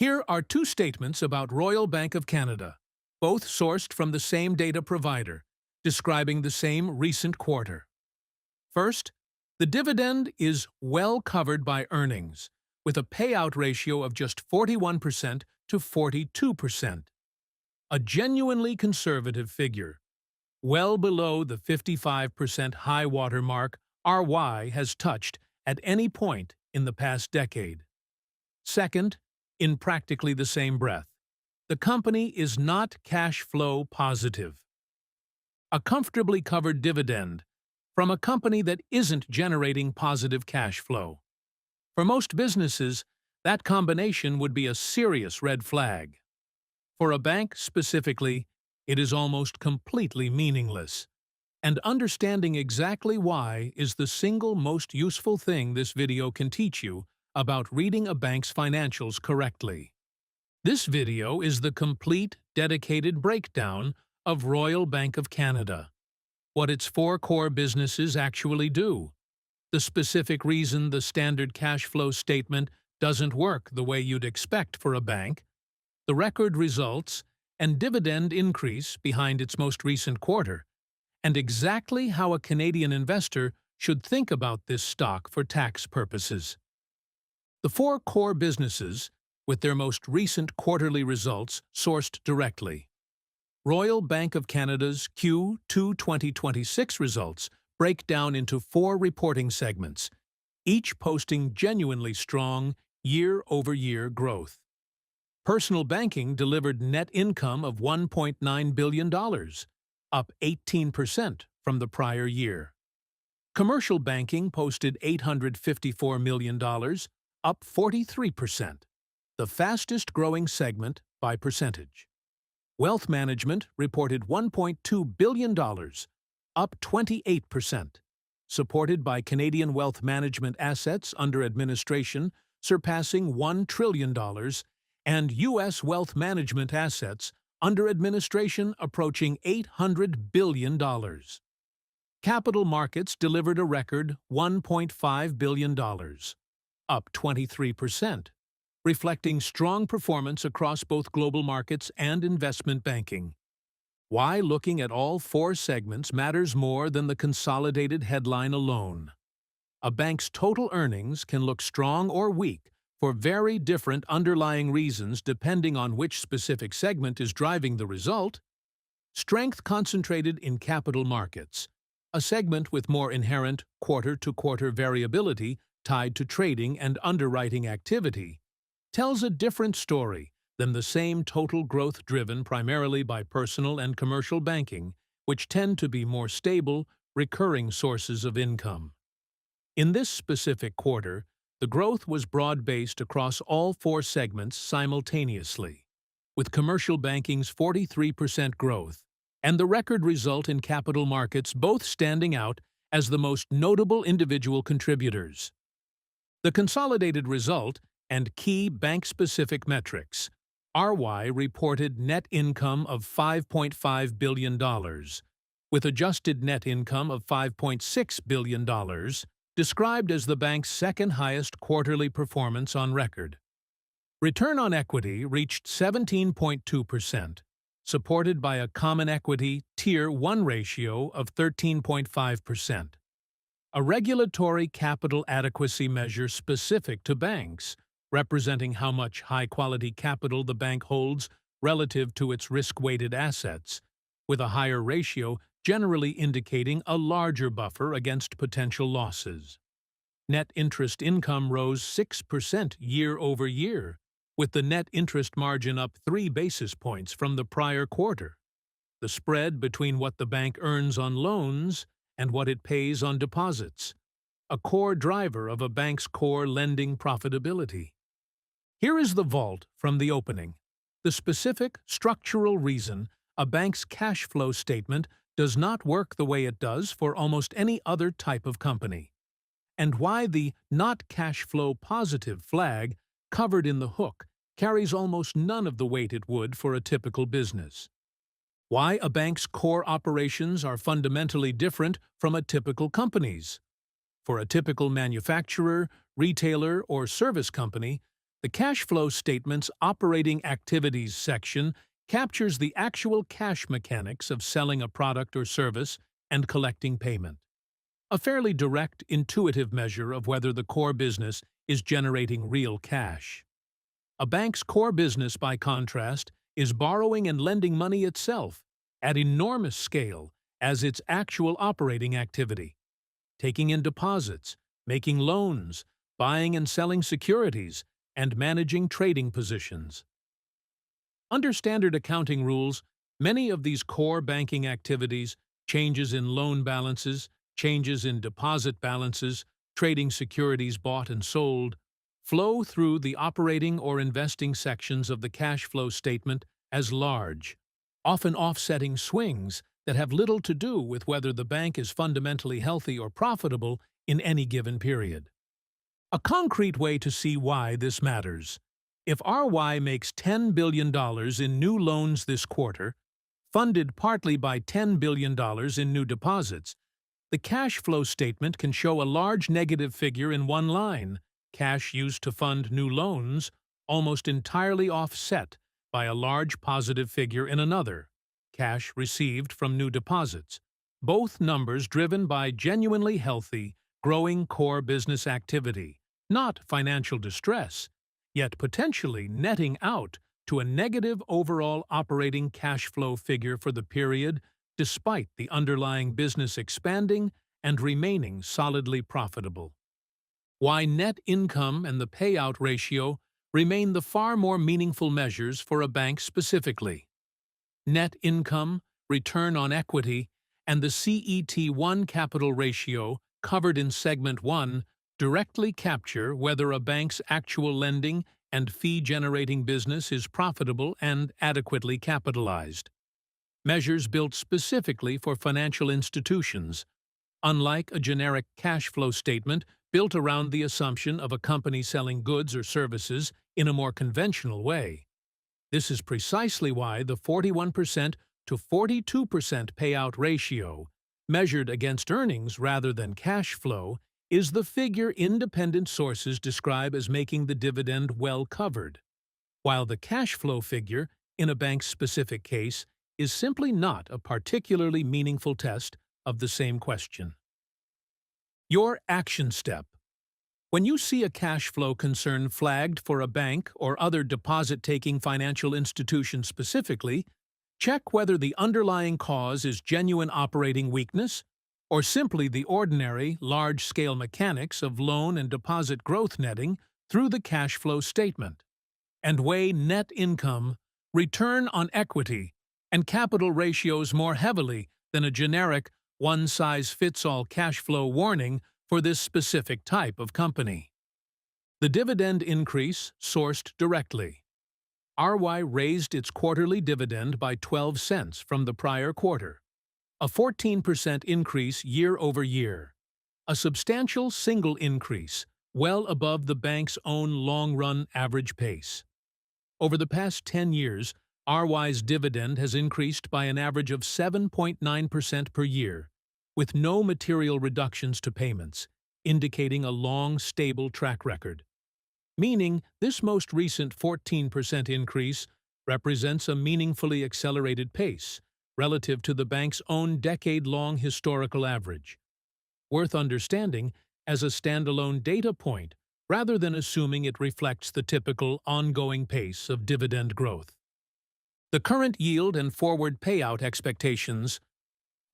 Here are two statements about Royal Bank of Canada, both sourced from the same data provider, describing the same recent quarter. First, the dividend is well covered by earnings, with a payout ratio of just 41% to 42%. A genuinely conservative figure, well below the 55% high water mark RY has touched at any point in the past decade. Second, in practically the same breath, the company is not cash flow positive. A comfortably covered dividend from a company that isn't generating positive cash flow. For most businesses, that combination would be a serious red flag. For a bank specifically, it is almost completely meaningless. And understanding exactly why is the single most useful thing this video can teach you about reading a bank's financials correctly. This video is the complete, dedicated breakdown of Royal Bank of Canada. What its four core businesses actually do. The specific reason the standard cash flow statement doesn't work the way you'd expect for a bank. The record results and dividend increase behind its most recent quarter, and exactly how a Canadian investor should think about this stock for tax purposes. The four core businesses, with their most recent quarterly results sourced directly. Royal Bank of Canada's Q2 2026 results break down into four reporting segments, each posting genuinely strong year-over-year growth. Personal banking delivered net income of $1.9 billion, up 18% from the prior year. Commercial banking posted $854 million, up 43%, the fastest-growing segment by percentage. Wealth management reported $1.2 billion, up 28%, supported by Canadian wealth management assets under administration surpassing $1 trillion and U.S. wealth management assets under administration approaching $800 billion. Capital markets delivered a record $1.5 billion, up 23%, reflecting strong performance across both global markets and investment banking. Why looking at all four segments matters more than the consolidated headline alone. A bank's total earnings can look strong or weak for very different underlying reasons depending on which specific segment is driving the result. Strength concentrated in capital markets, a segment with more inherent quarter-to-quarter variability tied to trading and underwriting activity, tells a different story than the same total growth driven primarily by personal and commercial banking, which tend to be more stable, recurring sources of income. In this specific quarter, the growth was broad-based across all four segments simultaneously, with commercial banking's 43% growth and the record result in capital markets both standing out as the most notable individual contributors. The consolidated result and key bank-specific metrics. RY reported net income of $5.5 billion, with adjusted net income of $5.6 billion, described as the bank's second-highest quarterly performance on record. Return on equity reached 17.2%, supported by a Common Equity Tier 1 ratio of 13.5%. A regulatory capital adequacy measure specific to banks, representing how much high-quality capital the bank holds relative to its risk-weighted assets, with a higher ratio generally indicating a larger buffer against potential losses. Net interest income rose 6% year-over-year, with the net interest margin up 3 basis points from the prior quarter. The spread between what the bank earns on loans and what it pays on deposits, a core driver of a bank's core lending profitability. Here is the vault from the opening, the specific structural reason a bank's cash flow statement does not work the way it does for almost any other type of company, and why the not cash flow positive flag covered in the hook carries almost none of the weight it would for a typical business. Why a bank's core operations are fundamentally different from a typical company's. For a typical manufacturer, retailer, or service company, The cash flow statement's operating activities section captures the actual cash mechanics of selling a product or service and collecting payment. A fairly direct, intuitive measure of whether the core business is generating real cash. A bank's core business, by contrast, is borrowing and lending money itself at enormous scale as its actual operating activity, taking in deposits, making loans, buying and selling securities, and managing trading positions. Under standard accounting rules, many of these core banking activities, changes in loan balances, changes in deposit balances, trading securities bought and sold, flow through the operating or investing sections of the cash flow statement as large, often offsetting swings that have little to do with whether the bank is fundamentally healthy or profitable in any given period. A concrete way to see why this matters. If RY makes $10 billion in new loans this quarter, funded partly by $10 billion in new deposits, the cash flow statement can show a large negative figure in one line, cash used to fund new loans, almost entirely offset by a large positive figure in another, cash received from new deposits, both numbers driven by genuinely healthy, growing core business activity, not financial distress, yet potentially netting out to a negative overall operating cash flow figure for the period despite the underlying business expanding and remaining solidly profitable. Why net income and the payout ratio remain the far more meaningful measures for a bank specifically. Net income, return on equity, and the CET1 capital ratio covered in Segment 1 directly capture whether a bank's actual lending and fee-generating business is profitable and adequately capitalized. Measures built specifically for financial institutions, unlike a generic cash flow statement built around the assumption of a company selling goods or services in a more conventional way. This is precisely why the 41% to 42% payout ratio, measured against earnings rather than cash flow, is the figure independent sources describe as making the dividend well covered, while the cash flow figure, in a bank's specific case, is simply not a particularly meaningful test of the same question. Your action step. When you see a cash flow concern flagged for a bank or other deposit-taking financial institution specifically, check whether the underlying cause is genuine operating weakness or simply the ordinary, large-scale mechanics of loan and deposit growth netting through the cash flow statement, and weigh net income, return on equity, and capital ratios more heavily than a generic one-size-fits-all cash flow warning for this specific type of company. The dividend increase sourced directly. RY raised its quarterly dividend by 12 cents from the prior quarter, a 14% increase year over year, a substantial single increase, well above the bank's own long-run average pace. Over the past 10 years, RY's dividend has increased by an average of 7.9% per year, with no material reductions to payments, indicating a long, stable track record. Meaning, this most recent 14% increase represents a meaningfully accelerated pace relative to the bank's own decade-long historical average. Worth understanding as a standalone data point rather than assuming it reflects the typical ongoing pace of dividend growth. The current yield and forward payout expectations.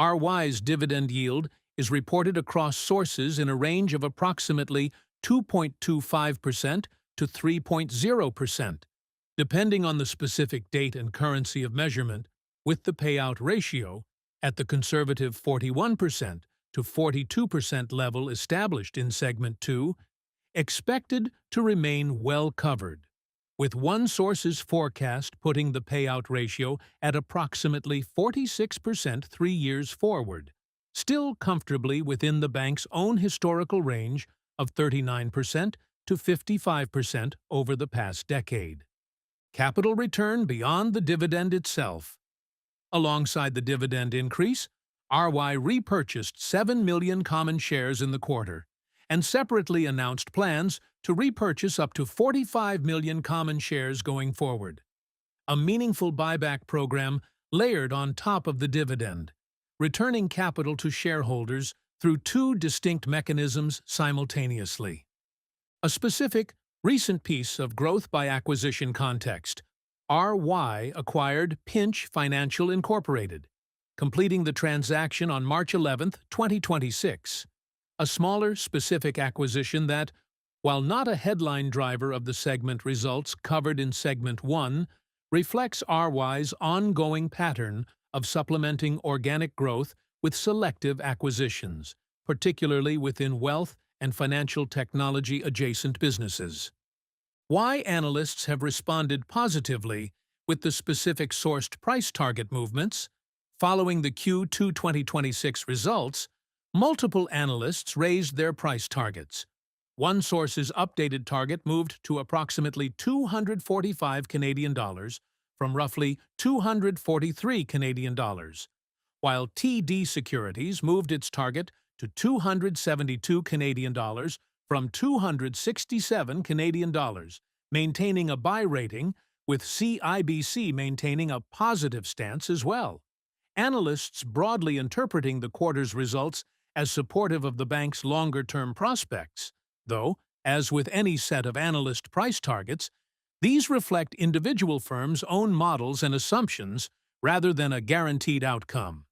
RY's dividend yield is reported across sources in a range of approximately 2.25% to 3.0%, depending on the specific date and currency of measurement, with the payout ratio at the conservative 41% to 42% level established in Segment 2, expected to remain well covered, with one source's forecast putting the payout ratio at approximately 46% 3 years forward, still comfortably within the bank's own historical range of 39% to 55% over the past decade. Capital return beyond the dividend itself. Alongside the dividend increase, RY repurchased 7 million common shares in the quarter, and separately announced plans to repurchase up to 45 million common shares going forward. A meaningful buyback program layered on top of the dividend, returning capital to shareholders through two distinct mechanisms simultaneously. A specific, recent piece of growth by acquisition context. RY acquired Pinch Financial Incorporated, completing the transaction on March 11, 2026. A smaller, specific acquisition that, while not a headline driver of the segment results covered in Segment 1, reflects RY's ongoing pattern of supplementing organic growth with selective acquisitions, particularly within wealth and financial technology adjacent businesses. Why analysts have responded positively with the specific sourced price target movements. Following the Q2 2026 results, multiple analysts raised their price targets. One source's updated target moved to approximately 245 Canadian dollars from roughly 243 Canadian dollars, while TD Securities moved its target to 272 Canadian dollars from 267 Canadian dollars, maintaining a buy rating, with RBC maintaining a positive stance as well. Analysts broadly interpreting the quarter's results as supportive of the bank's longer-term prospects, though, as with any set of analyst price targets, these reflect individual firms' own models and assumptions rather than a guaranteed outcome.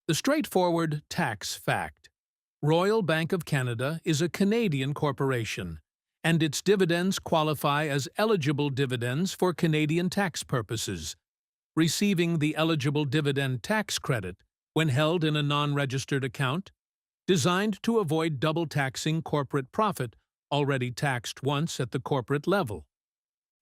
The straightforward tax fact. Royal Bank of Canada is a Canadian corporation, and its dividends qualify as eligible dividends for Canadian tax purposes, receiving the eligible dividend tax credit when held in a non-registered account, designed to avoid double taxing corporate profit already taxed once at the corporate level.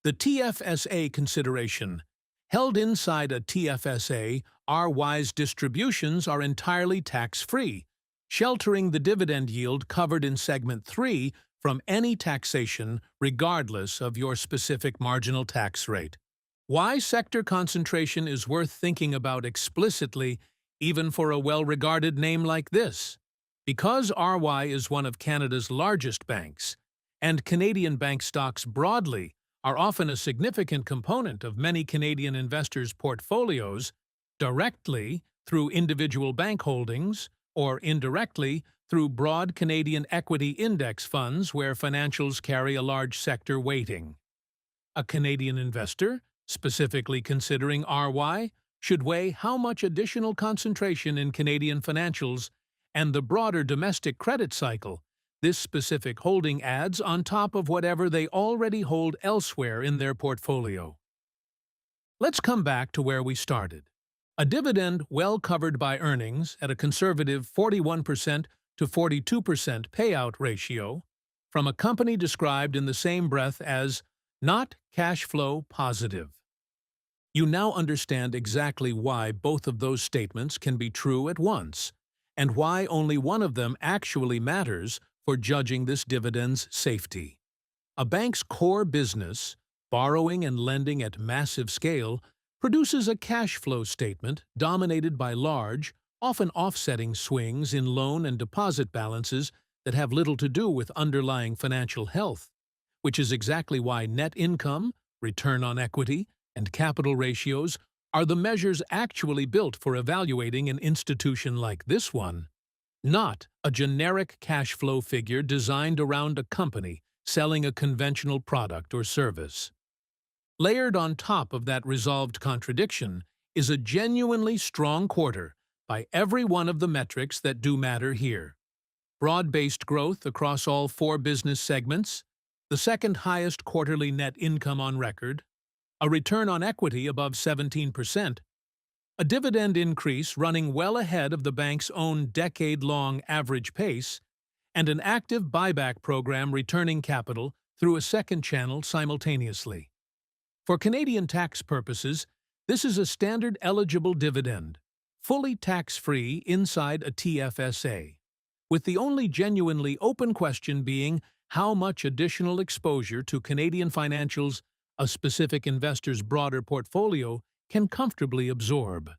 The TFSA consideration. Held inside a TFSA, RY's distributions are entirely tax-free, sheltering the dividend yield covered in Segment 3 from any taxation regardless of your specific marginal tax rate. Why sector concentration is worth thinking about explicitly, even for a well-regarded name like this. Because RY is one of Canada's largest banks, and Canadian bank stocks broadly are often a significant component of many Canadian investors' portfolios, directly through individual bank holdings, or indirectly through broad Canadian equity index funds where financials carry a large sector weighting. A Canadian investor, specifically considering RY, should weigh how much additional concentration in Canadian financials and the broader domestic credit cycle this specific holding adds on top of whatever they already hold elsewhere in their portfolio. Let's come back to where we started. A dividend well covered by earnings at a conservative 41% to 42% payout ratio from a company described in the same breath as not cash flow positive. You now understand exactly why both of those statements can be true at once, and why only one of them actually matters for judging this dividend's safety. A bank's core business, borrowing and lending at massive scale, produces a cash flow statement dominated by large, often offsetting swings in loan and deposit balances that have little to do with underlying financial health, which is exactly why net income, return on equity, and capital ratios are the measures actually built for evaluating an institution like this one, not a generic cash flow figure designed around a company selling a conventional product or service. Layered on top of that resolved contradiction is a genuinely strong quarter by every one of the metrics that do matter here. Broad-based growth across all four business segments, the second highest quarterly net income on record, a return on equity above 17%, a dividend increase running well ahead of the bank's own decade-long average pace, and an active buyback program returning capital through a second channel simultaneously. For Canadian tax purposes, this is a standard eligible dividend, fully tax-free inside a TFSA, with the only genuinely open question being how much additional exposure to Canadian financials a specific investor's broader portfolio can comfortably absorb.